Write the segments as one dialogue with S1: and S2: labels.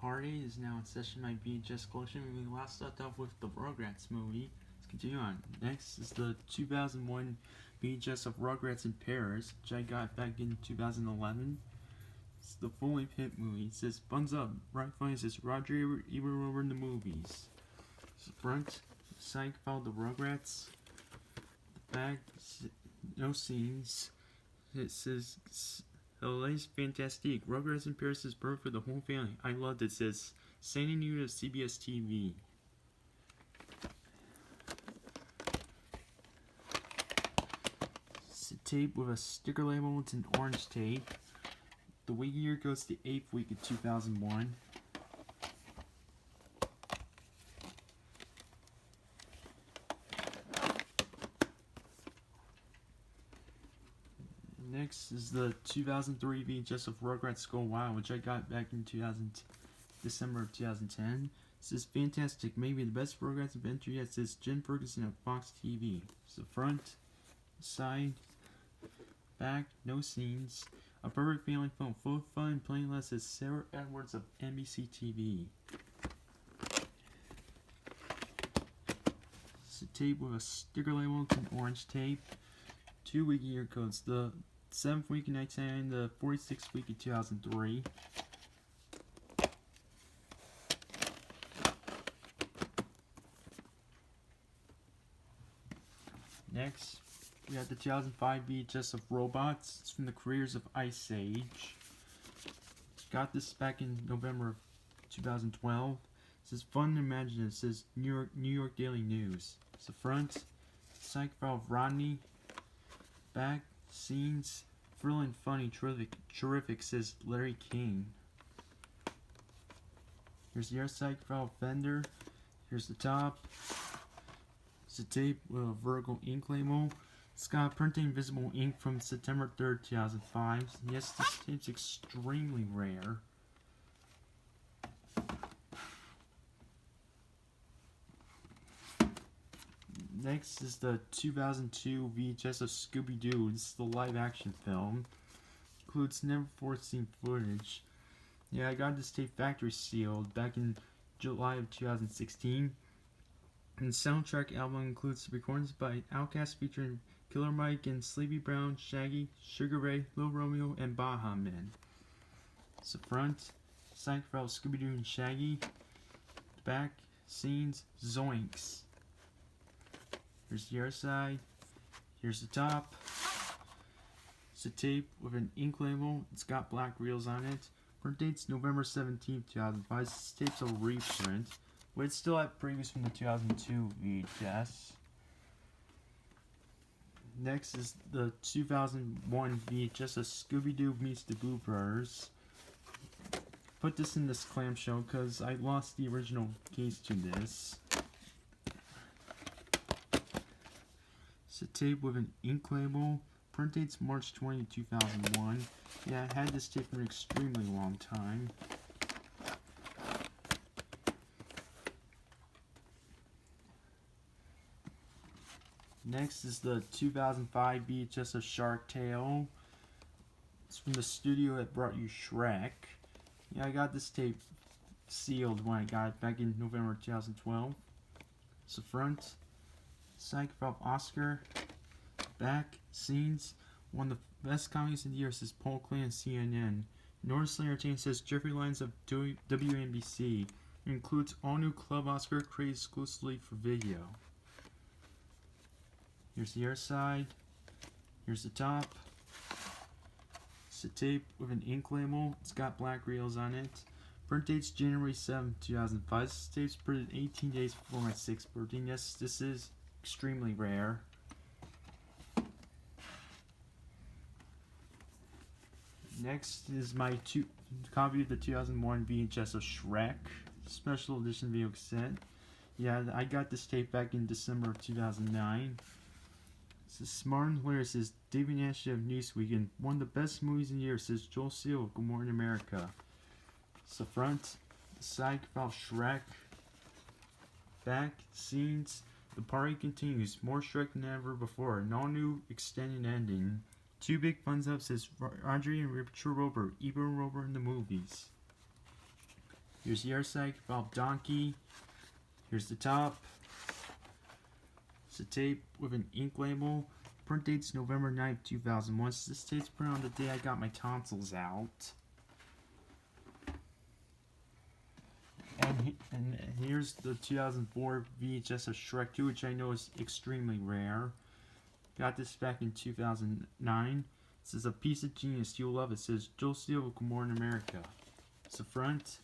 S1: Part 8 is now in session my VHS Collection. We last left off with the Rugrats movie. Let's continue on. Next is the 2001 VHS of Rugrats in Paris, which I got back in 2011. It's the full-length hit movie. It says, "Buns Up." Right flank says, "Roger Ebert over in the movies." Front, side followed the Rugrats. The back, no scenes. It says, "LA's fantastic. Rugrats in Paris is perfect for the whole family. I loved it." It says, "Sending you to CBS TV." It's a tape with a sticker label. It's an orange tape. The week year goes to the 8th week of 2001. Next is the 2003 VHS of Rugrats Go Wild, which I got back in December of 2010. It says, "Fantastic, maybe the best Rugrats adventure yet." It says, "Jen Ferguson of Fox TV." It's the front, side, back, no scenes. A perfect family film, full of fun and playing less. Says, "Sarah Edwards of NBC TV." It's a tape with a sticker label. It's an orange tape. 2 week year codes. The 7th week in 1999, the 46th week in 2003. Next, we have the 2005 VHS of Robots. It's from the creators of Ice Age. Got this back in November of 2012. It says, "Fun and imaginative." It says, New York Daily News. It's the front, side file of Rodney. Back, scenes, thrilling, funny, terrific, says Larry King. Here's the other side file of Fender. Here's the top. It's a tape with a vertical ink label. It's got printing visible ink from September 3rd, 2005. Yes, this tape's extremely rare. Next is the 2002 VHS of Scooby-Doo. This is the live-action film. Includes never-before-seen footage. Yeah, I got this tape factory sealed back in July of 2016. And the soundtrack album includes recordings by Outkast featuring Killer Mike and Sleepy Brown, Shaggy, Sugar Ray, Lil Romeo, and Baha Men. It's the front, side file Scooby-Doo and Shaggy. The back, scenes, zoinks. Here's the other side. Here's the top. It's a tape with an ink label. It's got black reels on it. Print date's November 17th, 2005. This tape's a reprint, but it's still at previous from the 2002 VHS. Next is the 2001 VHS of Scooby-Doo meets the Boo Brothers. Put this in this clamshell because I lost the original case to this. It's a tape with an ink label. Print date's March 20, 2001. Yeah, I had this tape for an extremely long time. Next is the 2005 VHS of Shark Tale. It's from the studio that brought you Shrek. Yeah, I got this tape sealed when I got it back in November 2012. It's the front, side of Oscar, back, scenes. One of the best comedies in the year, says Paul Clay and CNN. Enormously entertaining, says Jeffrey Lyons of WNBC. It includes all new Club Oscar created exclusively for video. Here's the other side. Here's the top. It's a tape with an ink label. It's got black reels on it. Print date's January 7th, 2005. This tape's printed 18 days before my 6th birthday. Yes, this is extremely rare. Next is my copy of the 2001 VHS of Shrek, special edition video cassette. Yeah, I got this tape back in December of 2009. Says Smart and Hilarious, says David Nash of Newsweek, and one of the best movies in the year, says Joel Seal of Good Morning America. It's the front, the side about Shrek, back, scenes. The party continues, more Shrek than ever before, an all-new extended ending. Two big thumbs up, says Andre and Richard Rober, Ebert and Rober in the movies. Here's the other side, Bob Donkey. Here's the top. It's a tape with an ink label. Print date's November 9th, 2001. So this tape's printed on the day I got my tonsils out. And here's the 2004 VHS of Shrek 2, which I know is extremely rare. Got this back in 2009. This is a piece of genius. You'll love it. It says, Joel Steele of Good Morning America. It's the front,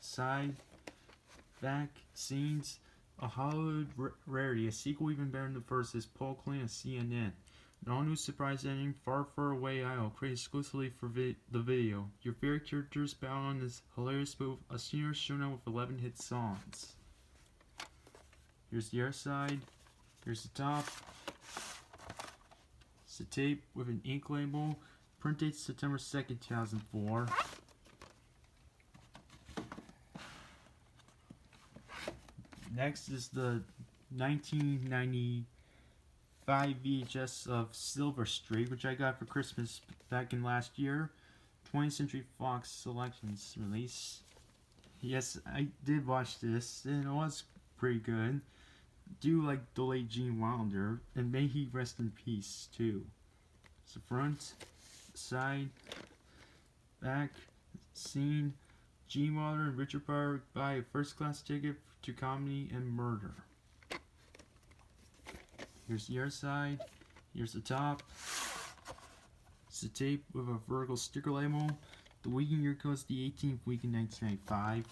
S1: side, back, scenes. A Hollywood rarity. A sequel even better than the first is Paul Klein of CNN. An all-new surprise ending, Far, Far Away Isle, created exclusively for the video. Your favorite characters battle on this hilarious move. A senior showdown with 11 hit songs. Here's the other side. Here's the top. It's a tape with an ink label. Print date September 2nd, 2004. Next is the 1995 VHS of Silver Streak, which I got for Christmas back in last year. 20th Century Fox Selections release. Yes, I did watch this, and it was pretty good. Do like the late Gene Wilder, and may he rest in peace too. It's the front, side, back, scene. Gene Wilder and Richard Pryor buy a first-class ticket to comedy and murder. Here's the other side. Here's the top. It's a tape with a vertical sticker label. The week in year code's the 18th week in 1995.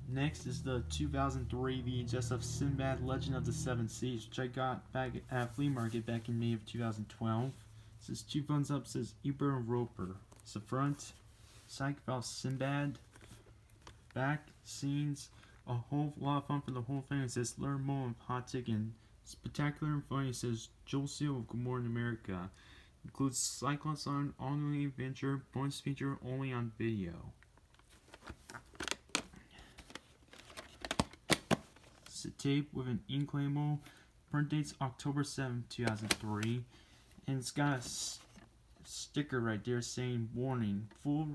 S1: Next is the 2003 VHS of Sinbad Legend of the Seven Seas, which I got back at a flea market back in May of 2012. It says 2 thumbs up, says Eber and Roper. It's the front, side about Sinbad, back, scenes, a whole lot of fun for the whole thing. It says learn more of Hot Ticket. Spectacular and funny. It says Joel Steele of Good Morning America. Includes Cyclops on all-new adventure, bonus feature only on video. It's a tape with an ink label. Print date's October 7th, 2003. And it's got a sticker right there saying, warning, full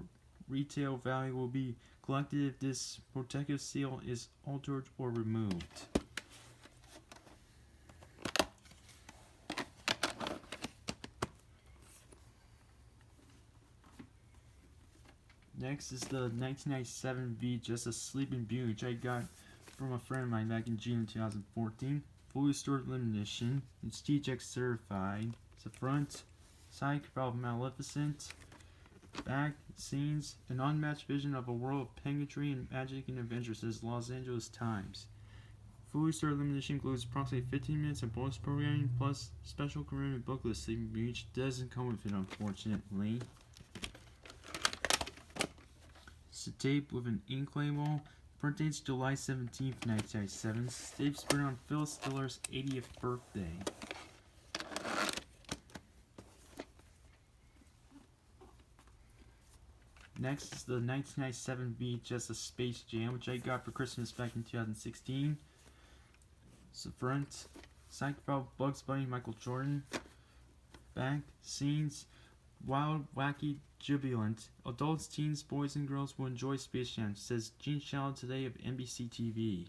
S1: retail value will be collected if this protective seal is altered or removed. Next is the 1997 VHS of Sleeping Beauty, which I got from a friend of mine back in June 2014. Fully restored limited edition. It's THX certified. It's the front, side about Maleficent, back, scenes, an unmatched vision of a world of pageantry and magic and adventure, says Los Angeles Times. Fully restored limited edition includes approximately 15 minutes of bonus programming plus special commemorative booklet. Sleeping Beauty, which doesn't come with it, unfortunately. It's a tape with an ink label. Print date's July 17th, 1997. Tape's printed on Phyllis Diller's 80th birthday. Next is the 1997 VHS of Space Jam, which I got for Christmas back in 2016. It's the front, side about Bugs Bunny, Michael Jordan. Back, scenes, wild, wacky, jubilant. Adults, teens, boys, and girls will enjoy Space Jam, says Gene Shalit today of NBC TV.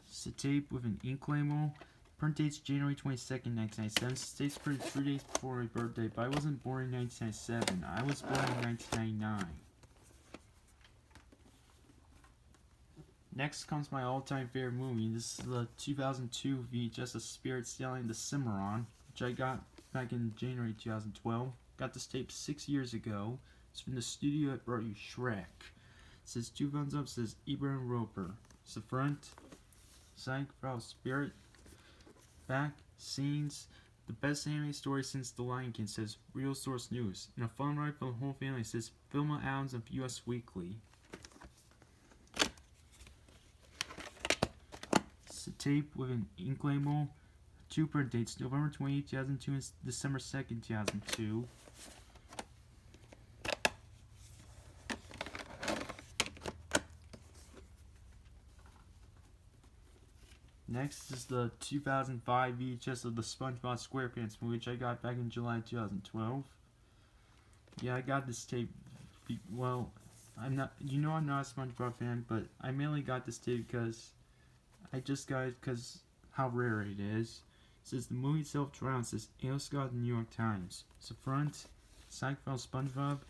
S1: It's a tape with an ink label. Print date's January 22nd, 1997. State's printed 3 days before my birthday, but I wasn't born in 1997. I was born in 1999. Next comes my all-time favorite movie. This is the 2002 VHS of Spirit Sailing the Cimarron, which I got back in January 2012. Got this tape 6 years ago. It's from the studio that brought you Shrek. It says 2 thumbs up, says Eber and Roper. It's the front, side about Spirit, back, scenes, the best anime story since The Lion King, says Real Source News. And a fun ride for the whole family, says Vilma Adams of US Weekly. It's a tape with an ink label. 2 print dates, November 28, 2002 and December 2nd, 2002. Next is the 2005 VHS of the SpongeBob SquarePants movie, which I got back in July 2012. Yeah, I got this tape. Well, I'm not a SpongeBob fan, but I mainly got this tape because I just got it because how rare it is. It says the movie itself drowned, says A.O. Scott, New York Times. So front, side file SpongeBob,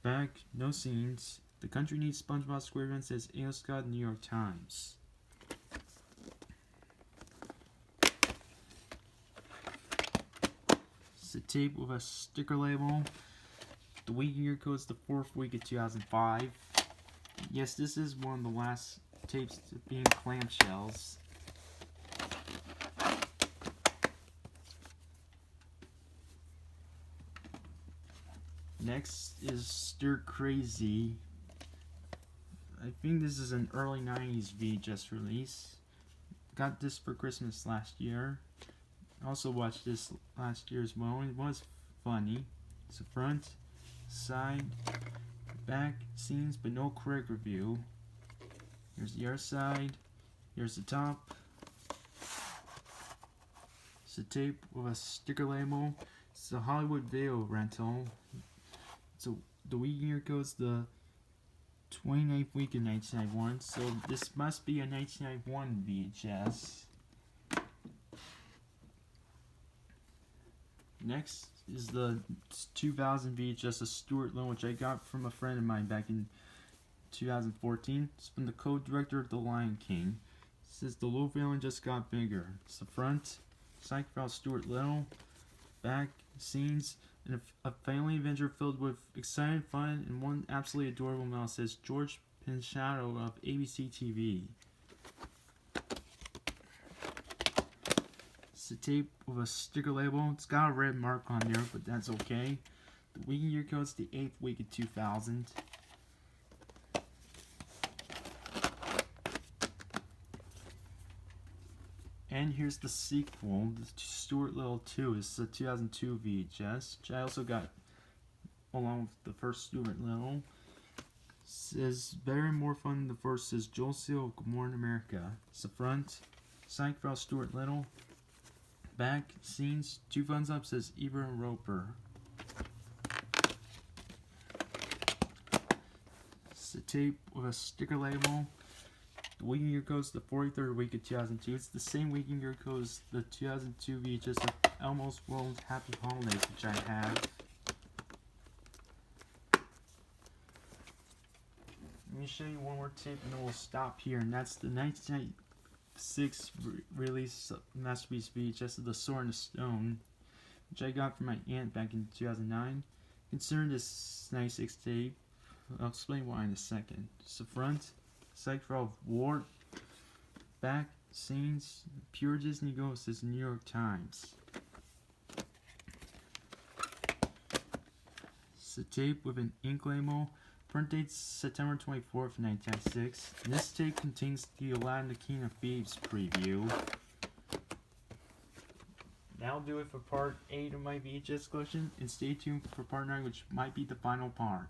S1: back, no scenes. The country needs SpongeBob SquarePants, says A.O. Scott, New York Times. It's a tape with a sticker label. The week and year code is the 4th week of 2005. Yes, this is one of the last tapes being clamshells. Next is Stir Crazy. I think this is an early 90s VHS release. Got this for Christmas last year. Also watched this last year as well, and it was funny. It's the front, side, back scenes, but no correct review. Here's the other side. Here's the top. It's a tape with a sticker label. It's a Hollywood video rental. So the week and year code's the 29th week of 1991. So this must be a 1991 VHS. Next is the 2000 VHS of Stuart Little, which I got from a friend of mine back in 2014. It's from the co-director of The Lion King. It says the little villain just got bigger. It's the front, side file Stuart Little, back scenes, and a family adventure filled with exciting fun and one absolutely adorable mouse, says George Pinchado of ABC TV. It's a tape with a sticker label. It's got a red mark on there, but that's okay. The week and year code is the 8th week of 2000. And here's the sequel, the Stuart Little 2. It's a 2002 VHS, which I also got along with the first Stuart Little. It says better and more fun than the first, says Joel Seal of Good Morning America. It's the front, side file Stuart Little. Back scenes, 2 thumbs up, says Eber and Roper. It's a tape with a sticker label. The week and year code is the 43rd week of 2002. It's the same week and year code as the 2002 VHS of Elmo's World Happy Holidays, which I have. Let me show you one more tape and then we'll stop here. And that's the 1996 release Masterpiece VHS of The Sword and the Stone, which I got from my aunt back in 2009. Consider this 96 tape. I'll explain why in a second. It's the front, side file Ward, back scenes, pure Disney Ghost, says New York Times. It's a tape with an ink label. Print date September 24th, 1996. And this tape contains the Aladdin the King of Thieves preview. That'll do it for part 8 of my VHS collection, and stay tuned for part 9, which might be the final part.